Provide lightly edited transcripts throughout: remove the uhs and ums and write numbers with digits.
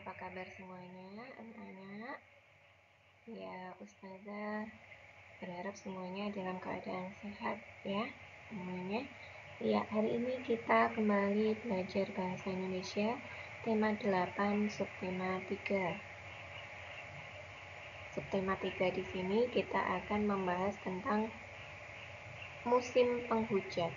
Apa kabar semuanya, anak-anak? Ya, Ustazah berharap semuanya dalam keadaan sehat ya, semuanya. Ya, hari ini kita kembali belajar bahasa Indonesia, tema 8, subtema 3. Subtema 3 di sini kita akan membahas tentang musim penghujan.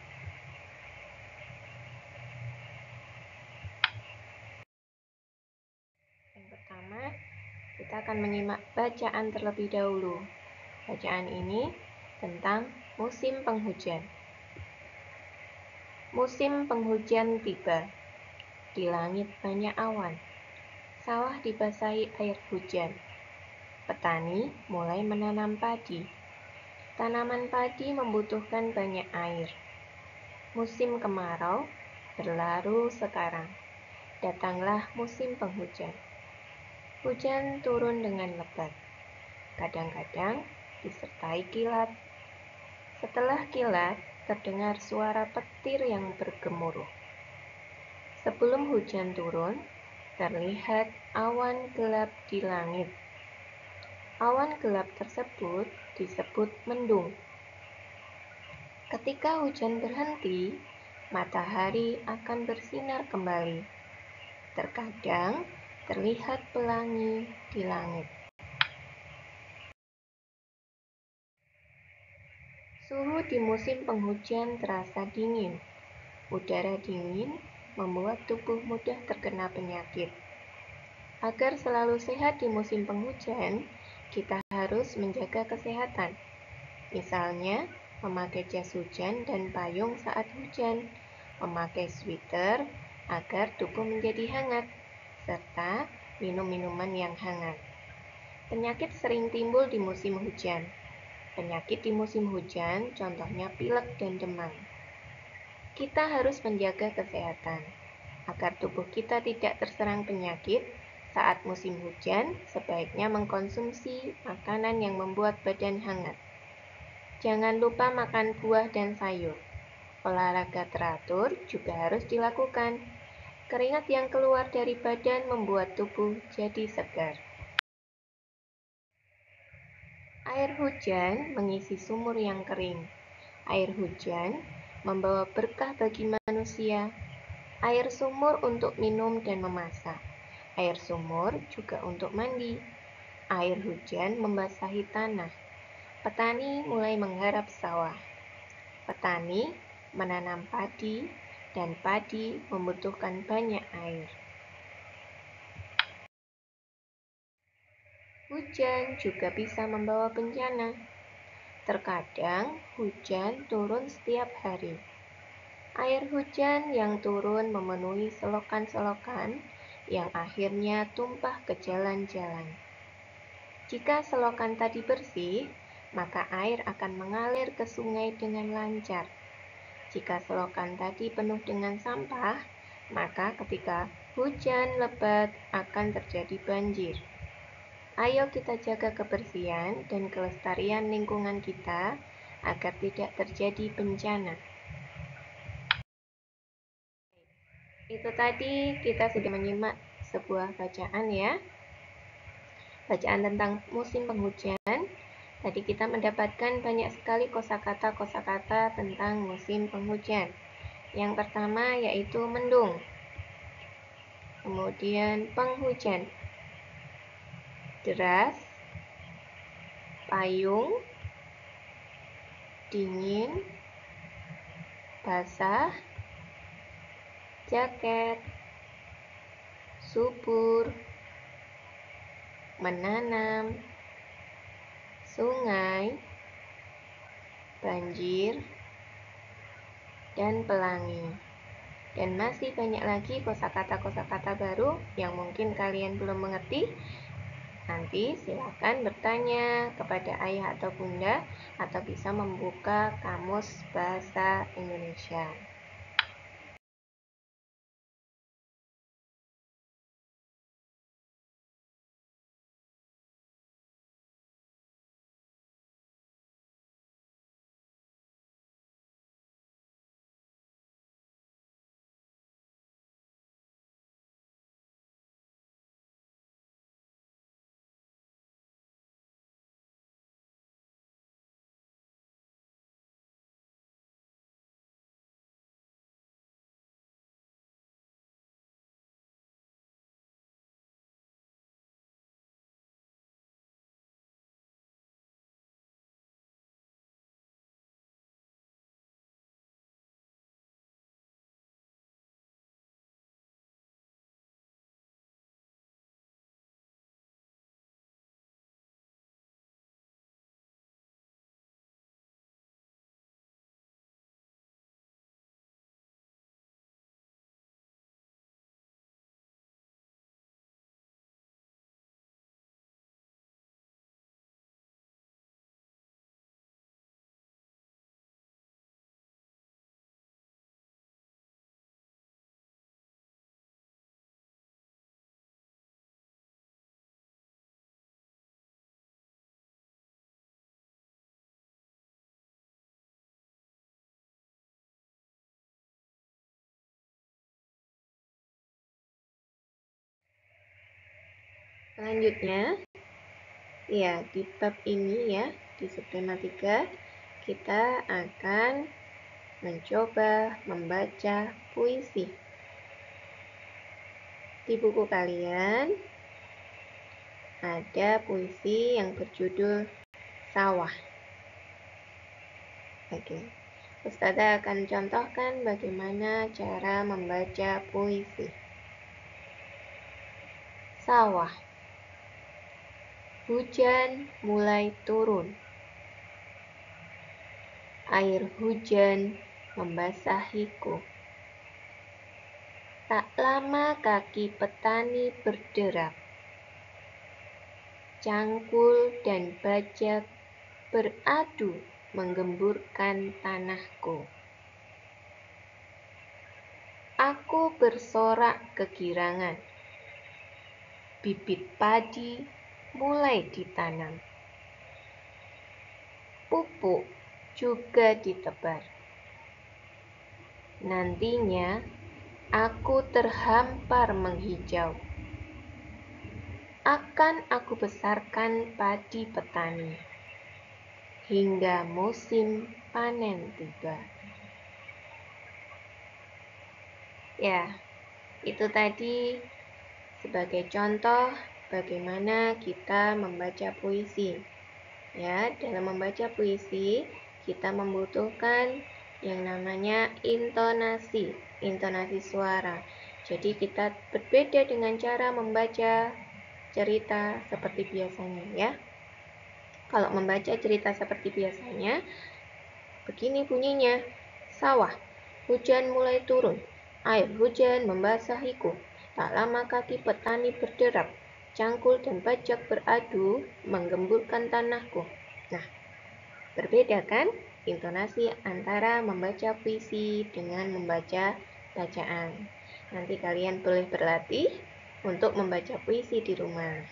Yang pertama, kita akan menyimak bacaan terlebih dahulu. Bacaan ini tentang musim penghujan. Musim penghujan tiba. Di langit banyak awan. Sawah dibasahi air hujan. Petani mulai menanam padi. Tanaman padi membutuhkan banyak air. Musim kemarau berlalu sekarang. Datanglah musim penghujan. Hujan turun dengan lebat. Kadang-kadang disertai kilat. Setelah kilat, terdengar suara petir yang bergemuruh. Sebelum hujan turun, terlihat awan gelap di langit. Awan gelap tersebut disebut mendung. Ketika hujan berhenti, matahari akan bersinar kembali. Terkadang terlihat pelangi di langit. Suhu di musim penghujan terasa dingin. Udara dingin membuat tubuh mudah terkena penyakit. Agar selalu sehat di musim penghujan, kita harus menjaga kesehatan. Misalnya, memakai jas hujan dan payung saat hujan, memakai sweater agar tubuh menjadi hangat, serta minum minuman yang hangat. Penyakit sering timbul di musim hujan. Penyakit di musim hujan contohnya pilek dan demam. Kita harus menjaga kesehatan. Agar tubuh kita tidak terserang penyakit, saat musim hujan sebaiknya mengkonsumsi makanan yang membuat badan hangat. Jangan lupa makan buah dan sayur. Olahraga teratur juga harus dilakukan. Keringat yang keluar dari badan membuat tubuh jadi segar. Air hujan mengisi sumur yang kering. Air hujan membawa berkah bagi manusia. Air sumur untuk minum dan memasak. Air sumur juga untuk mandi. Air hujan membasahi tanah. Petani mulai menggarap sawah. Petani menanam padi, dan padi membutuhkan banyak air. Hujan juga bisa membawa bencana. Terkadang hujan turun setiap hari. Air hujan yang turun memenuhi selokan-selokan yang akhirnya tumpah ke jalan-jalan. Jika selokan tadi bersih, maka air akan mengalir ke sungai dengan lancar. Jika selokan tadi penuh dengan sampah, maka ketika hujan lebat akan terjadi banjir. Ayo kita jaga kebersihan dan kelestarian lingkungan kita agar tidak terjadi bencana. Itu tadi kita sudah menyimak sebuah bacaan ya. Bacaan tentang musim penghujan. Tadi kita mendapatkan banyak sekali kosakata-kosakata tentang musim penghujan. Yang pertama yaitu mendung. Kemudian penghujan. Deras, payung, dingin, basah, jaket, subur, menanam, sungai, banjir, dan pelangi. Dan masih banyak lagi kosakata-kosakata baru yang mungkin kalian belum mengerti. Nanti silakan bertanya kepada ayah atau bunda atau bisa membuka kamus bahasa Indonesia. Selanjutnya, ya di bab ini ya, di subtematika kita akan mencoba membaca puisi. Di buku kalian ada puisi yang berjudul Sawah. Oke. Ustazah akan contohkan bagaimana cara membaca puisi. Sawah. Hujan mulai turun. Air hujan membasahiku. Tak lama kaki petani berderap. Cangkul dan bajak beradu menggemburkan tanahku. Aku bersorak kegirangan. Bibit padi mulai ditanam. Pupuk juga ditebar. Nantinya aku terhampar menghijau. Akan aku besarkan padi petani hingga musim panen tiba. Ya, itu tadi sebagai contoh bagaimana kita membaca puisi. Ya, dalam membaca puisi kita membutuhkan yang namanya intonasi suara. Jadi kita berbeda dengan cara membaca cerita seperti biasanya ya. Kalau membaca cerita seperti biasanya, begini bunyinya. Sawah, hujan mulai turun. Air hujan membasahiku. Tak lama kaki petani berderap. Cangkul dan bajak beradu menggemburkan tanahku. Nah, berbeda kan intonasi antara membaca puisi dengan membaca bacaan. Nanti kalian boleh berlatih untuk membaca puisi di rumah.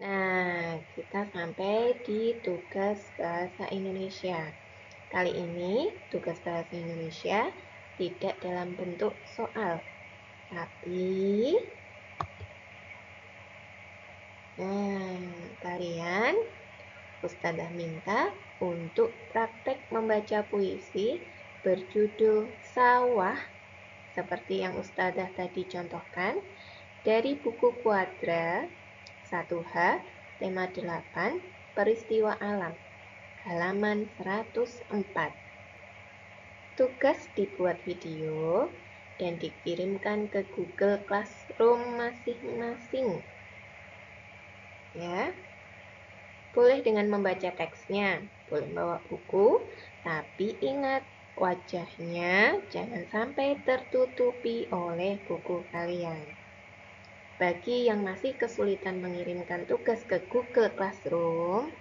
Nah, kita sampai di tugas bahasa Indonesia. Kali ini tugas bahasa Indonesia tidak dalam bentuk soal, tapi kalian Ustazah minta untuk praktek membaca puisi berjudul Sawah seperti yang Ustazah tadi contohkan dari buku Kuadra 1H tema 8 Peristiwa Alam halaman 104. Tugas dibuat video dan dikirimkan ke Google Classroom masing-masing. Ya. Boleh dengan membaca teksnya, boleh bawa buku, tapi ingat wajahnya jangan sampai tertutupi oleh buku kalian. Bagi yang masih kesulitan mengirimkan tugas ke Google Classroom,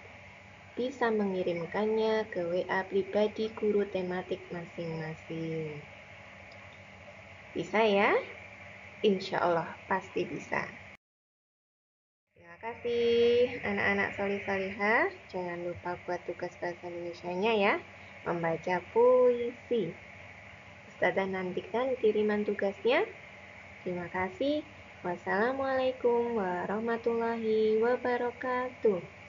bisa mengirimkannya ke WA pribadi guru tematik masing-masing. Bisa ya? Insya Allah pasti bisa. Terima kasih anak-anak solih-solihah. Jangan lupa buat tugas bahasa Indonesianya ya. Membaca puisi. Ustazah nantikan kiriman tugasnya. Terima kasih. Wassalamualaikum warahmatullahi wabarakatuh.